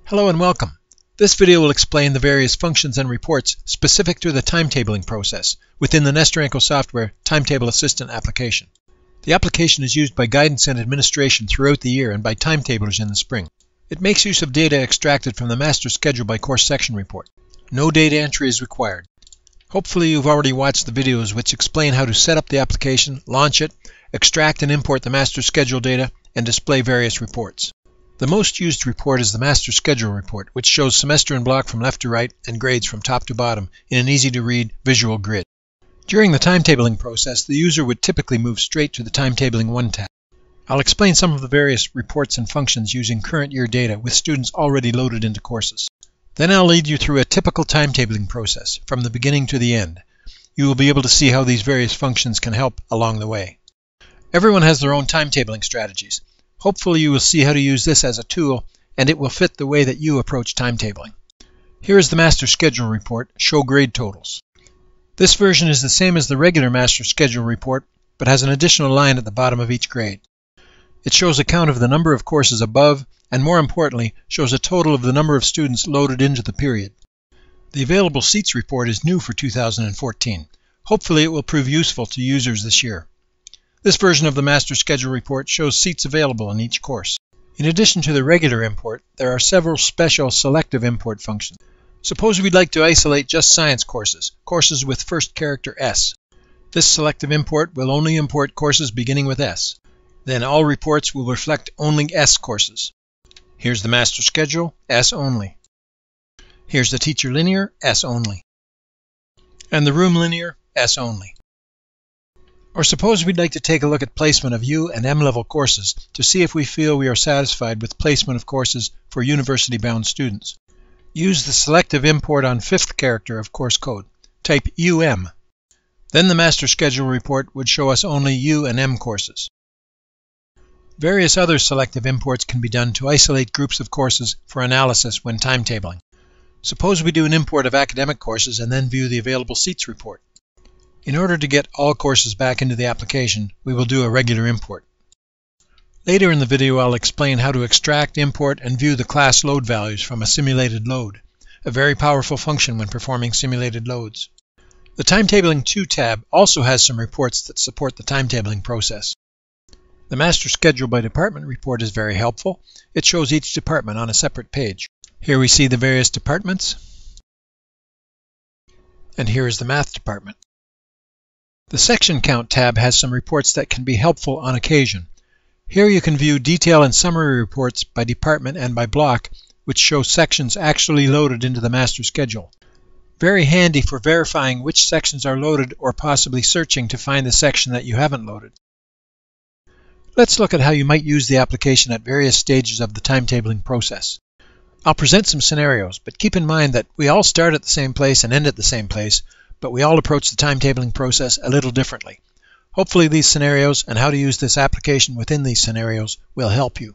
Hello and welcome. This video will explain the various functions and reports specific to the timetabling process within the Nesterenko Software Timetable Assistant application. The application is used by guidance and administration throughout the year and by timetablers in the spring. It makes use of data extracted from the master schedule by course section report. No data entry is required. Hopefully you've already watched the videos which explain how to set up the application, launch it, extract and import the master schedule data, and display various reports. The most used report is the Master Schedule Report, which shows semester and block from left to right and grades from top to bottom in an easy-to-read visual grid. During the timetabling process, the user would typically move straight to the Timetabling 1 tab. I'll explain some of the various reports and functions using current year data with students already loaded into courses. Then I'll lead you through a typical timetabling process from the beginning to the end. You will be able to see how these various functions can help along the way. Everyone has their own timetabling strategies. Hopefully you will see how to use this as a tool, and it will fit the way that you approach timetabling. Here is the Master Schedule Report, Show Grade Totals. This version is the same as the regular Master Schedule Report, but has an additional line at the bottom of each grade. It shows a count of the number of courses above, and more importantly, shows a total of the number of students loaded into the period. The Available Seats report is new for 2014. Hopefully it will prove useful to users this year. This version of the Master Schedule Report shows seats available in each course. In addition to the regular import, there are several special selective import functions. Suppose we'd like to isolate just science courses, courses with first character S. This selective import will only import courses beginning with S. Then all reports will reflect only S courses. Here's the Master Schedule, S only. Here's the Teacher Linear, S only. And the Room Linear, S only. Or suppose we'd like to take a look at placement of U and M level courses to see if we feel we are satisfied with placement of courses for university-bound students. Use the selective import on fifth character of course code. Type UM. Then the Master Schedule Report would show us only U and M courses. Various other selective imports can be done to isolate groups of courses for analysis when timetabling. Suppose we do an import of academic courses and then view the Available Seats report. In order to get all courses back into the application, we will do a regular import. Later in the video I'll explain how to extract, import, and view the class load values from a simulated load, a very powerful function when performing simulated loads. The Timetabling 2 tab also has some reports that support the timetabling process. The Master Schedule by Department report is very helpful. It shows each department on a separate page. Here we see the various departments, and here is the Math department. The Section Count tab has some reports that can be helpful on occasion. Here you can view detail and summary reports by department and by block, which show sections actually loaded into the master schedule. Very handy for verifying which sections are loaded or possibly searching to find the section that you haven't loaded. Let's look at how you might use the application at various stages of the timetabling process. I'll present some scenarios, but keep in mind that we all start at the same place and end at the same place, but we all approach the timetabling process a little differently. Hopefully these scenarios and how to use this application within these scenarios will help you.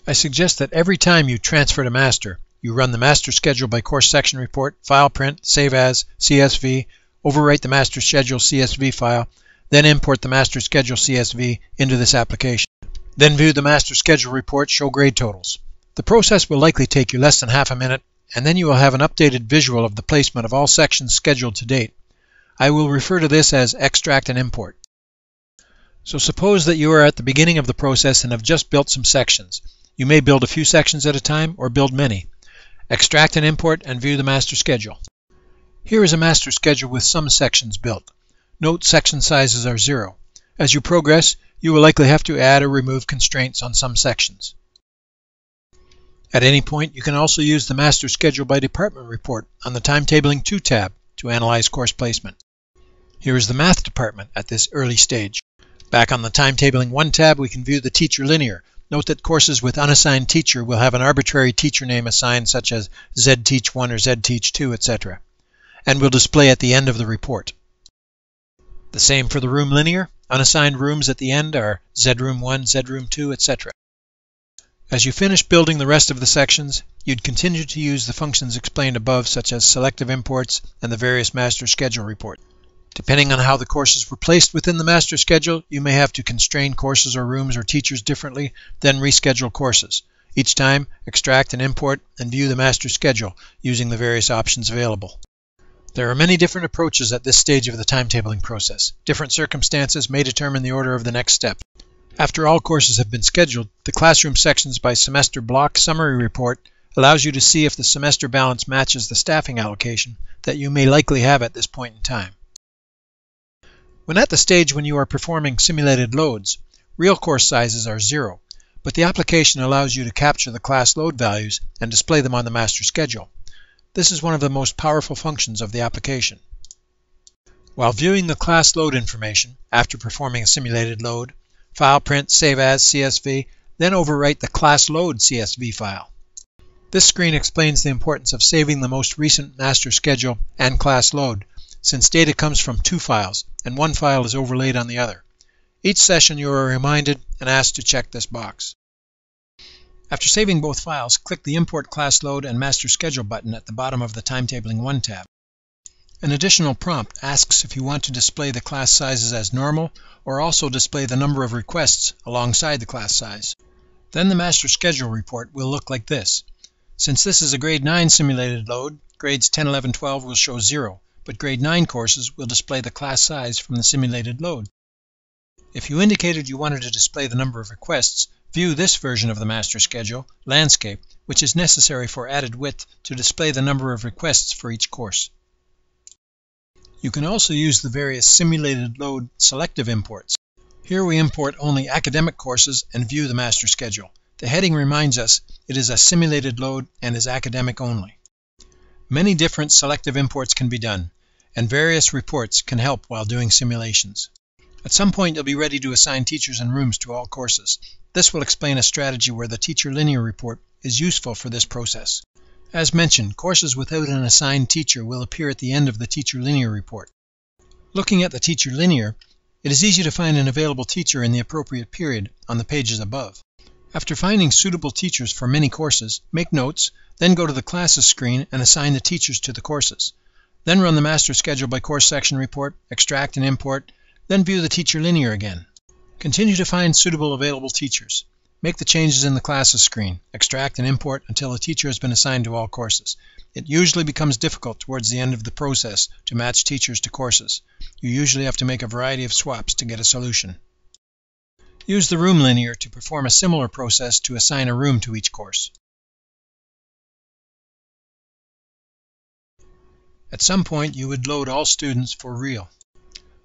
I suggest that every time you transfer to master, you run the Master Schedule by Course Section Report, File Print, Save As, CSV, overwrite the Master Schedule CSV file, then import the Master Schedule CSV into this application. Then view the Master Schedule Report, Show Grade Totals. The process will likely take you less than half a minute, and then you will have an updated visual of the placement of all sections scheduled to date. I will refer to this as extract and import. So suppose that you are at the beginning of the process and have just built some sections. You may build a few sections at a time or build many. Extract and import and view the master schedule. Here is a master schedule with some sections built. Note section sizes are 0. As you progress, you will likely have to add or remove constraints on some sections. At any point, you can also use the Master Schedule by Department report on the Timetabling 2 tab to analyze course placement. Here is the Math department at this early stage. Back on the Timetabling 1 tab, we can view the Teacher Linear. Note that courses with unassigned teacher will have an arbitrary teacher name assigned, such as ZTeach1 or ZTeach2, etc., and will display at the end of the report. The same for the Room Linear. Unassigned rooms at the end are ZRoom1, ZRoom2, etc. As you finish building the rest of the sections, you'd continue to use the functions explained above, such as selective imports and the various master schedule reports. Depending on how the courses were placed within the master schedule, you may have to constrain courses or rooms or teachers differently, then reschedule courses. Each time, extract and import and view the master schedule using the various options available. There are many different approaches at this stage of the timetabling process. Different circumstances may determine the order of the next step. After all courses have been scheduled, the Classroom Sections by Semester Block Summary Report allows you to see if the semester balance matches the staffing allocation that you may likely have at this point in time. When at the stage when you are performing simulated loads, real course sizes are 0, but the application allows you to capture the class load values and display them on the master schedule. This is one of the most powerful functions of the application. While viewing the class load information after performing a simulated load, file print Save As CSV, then overwrite the class load CSV file. This screen explains the importance of saving the most recent master schedule and class load, since data comes from 2 files and one file is overlaid on the other. Each session you are reminded and asked to check this box. After saving both files, click the Import Class Load and Master Schedule button at the bottom of the Timetabling 1 tab. An additional prompt asks if you want to display the class sizes as normal or also display the number of requests alongside the class size. Then the Master Schedule report will look like this. Since this is a Grade 9 simulated load, grades 10, 11, 12 will show 0, but Grade 9 courses will display the class size from the simulated load. If you indicated you wanted to display the number of requests, view this version of the master schedule, Landscape, which is necessary for added width to display the number of requests for each course. You can also use the various simulated load selective imports. Here we import only academic courses and view the master schedule. The heading reminds us it is a simulated load and is academic only. Many different selective imports can be done, and various reports can help while doing simulations. At some point you'll be ready to assign teachers and rooms to all courses. This will explain a strategy where the Teacher Linear report is useful for this process. As mentioned, courses without an assigned teacher will appear at the end of the Teacher Linear report. Looking at the Teacher Linear, it is easy to find an available teacher in the appropriate period on the pages above. After finding suitable teachers for many courses, make notes, then go to the Classes screen and assign the teachers to the courses. Then run the Master Schedule by Course Section report, extract and import, then view the Teacher Linear again. Continue to find suitable available teachers. Make the changes in the Classes screen, extract and import until a teacher has been assigned to all courses. It usually becomes difficult towards the end of the process to match teachers to courses. You usually have to make a variety of swaps to get a solution. Use the Room Linear to perform a similar process to assign a room to each course. At some point you would load all students for real.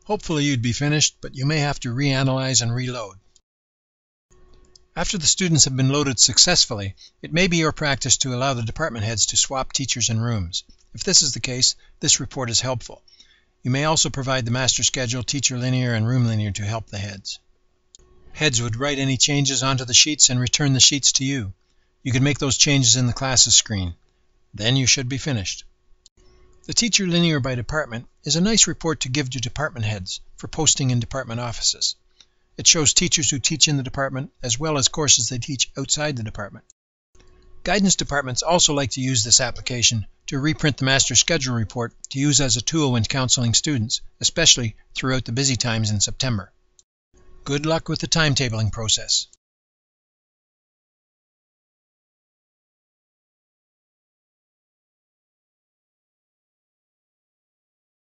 Hopefully you'd be finished, but you may have to reanalyze and reload. After the students have been loaded successfully, it may be your practice to allow the department heads to swap teachers and rooms. If this is the case, this report is helpful. You may also provide the Master Schedule, Teacher Linear, and Room Linear to help the heads. Heads would write any changes onto the sheets and return the sheets to you. You can make those changes in the Classes screen. Then you should be finished. The Teacher Linear by Department is a nice report to give to department heads for posting in department offices. It shows teachers who teach in the department as well as courses they teach outside the department. Guidance departments also like to use this application to reprint the Master Schedule report to use as a tool when counseling students, especially throughout the busy times in September. Good luck with the timetabling process.